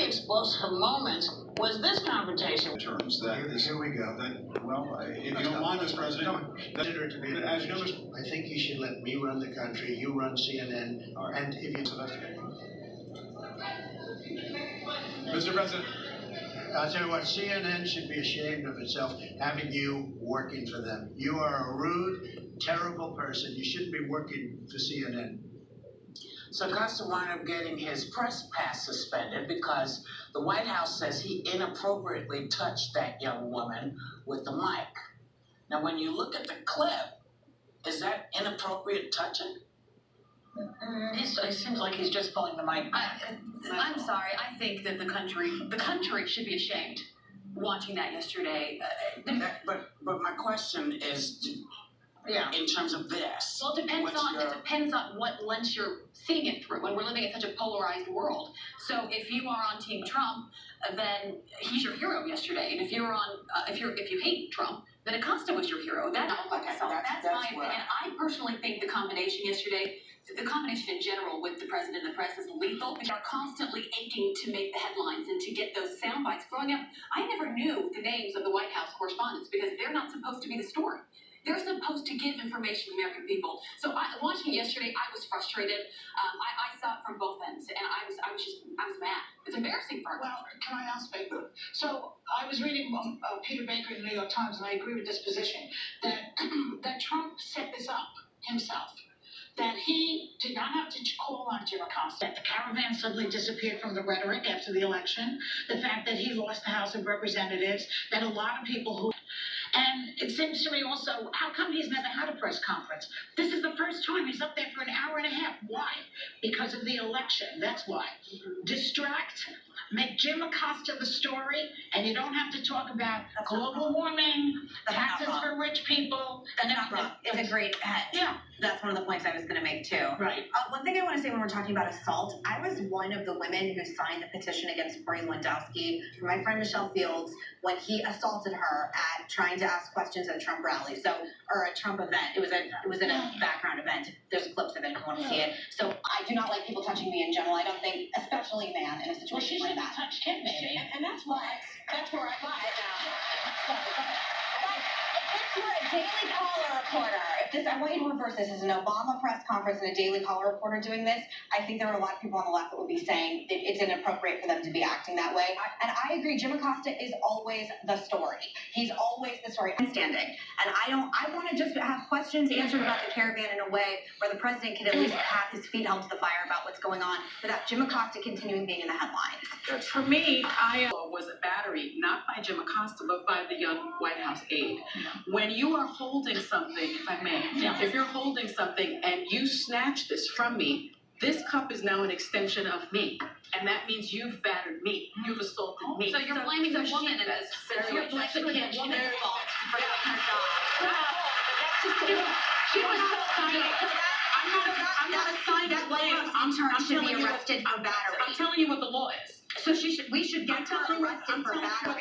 exposed her moments was this confrontation. Terms that Here we go. If you don't mind, Mr. President, Consider to be as you know, I think you should let me run the country. You run CNN, and if you Mr. President. I'll tell you what, CNN should be ashamed of itself having you working for them. You are a rude, terrible person. You shouldn't be working for CNN. So Costa wound up getting his press pass suspended because the White House says he inappropriately touched that young woman with the mic. Now, when you look at the clip, is that inappropriate touching? It seems like he's just pulling the mic back. I'm sorry. I think that the country should be ashamed watching that yesterday. But my question is, in terms of this. Well, it depends on what lens you're seeing it through. And we're living in such a polarized world. So if you are on Team Trump, then he's your hero yesterday. And if you're on, if you hate Trump, then Acosta was your hero. That's my opinion. I personally think the combination yesterday. The combination in general with the president and the press is lethal. We are constantly aching to make the headlines and to get those sound bites. Growing up, I never knew the names of the White House correspondents because they're not supposed to be the story. They're supposed to give information to the American people. So watching it yesterday, I was frustrated. I saw it from both ends, and I was mad. It's embarrassing for her. Well, can I ask Baker? So I was reading Peter Baker in the New York Times, and I agree with this position that that Trump set this up himself. That he did not have to call on Jim Acosta. That the caravan suddenly disappeared from the rhetoric after the election. The fact that he lost the House of Representatives. That a lot of people who... And it seems to me also, how come he's never had a press conference? This is the first time he's up there for an hour and a half. Why? Because of the election. That's why. Distract. Make Jim Acosta the story, and you don't have to talk about global warming, taxes for rich people. That's not wrong. It's a great head. Yeah. That's one of the points I was going to make, too. Right. One thing I want to say when we're talking about assault, I was one of the women who signed the petition against Corey Lewandowski for my friend Michelle Fields when he assaulted her at trying to ask questions at a Trump rally, or a Trump event. It was in a background event. There's clips of it if you want to see it. So I do not like people touching me in general. I don't think, especially a man in a situation like that. Touched him, maybe. And that's where I'm at now. If you're a Daily Caller reporter, I want you to reverse this. As an Obama press conference and a Daily Caller reporter doing this, I think there are a lot of people on the left that would be saying that it's inappropriate for them to be acting that way. And I agree, Jim Acosta is always the story. He's always the story. I'm standing. And I want to just have questions answered about the caravan in a way where the president can at least have his feet held to the fire about what's going on without Jim Acosta continuing being in the headlines. For me, I was a battery, not by Jim Acosta, but by the young White House aide. When you are holding something, if I may, if you're holding something and you snatch this from me, this cup is now an extension of me. And that means you've battered me. You've assaulted me. So you're blaming the woman in this situation. You're blaming the woman's fault for her job. She was so excited. I'm not assigning blame. Intern should be arrested for battery. I'm telling you what the law is. So we should get her arrested for battery.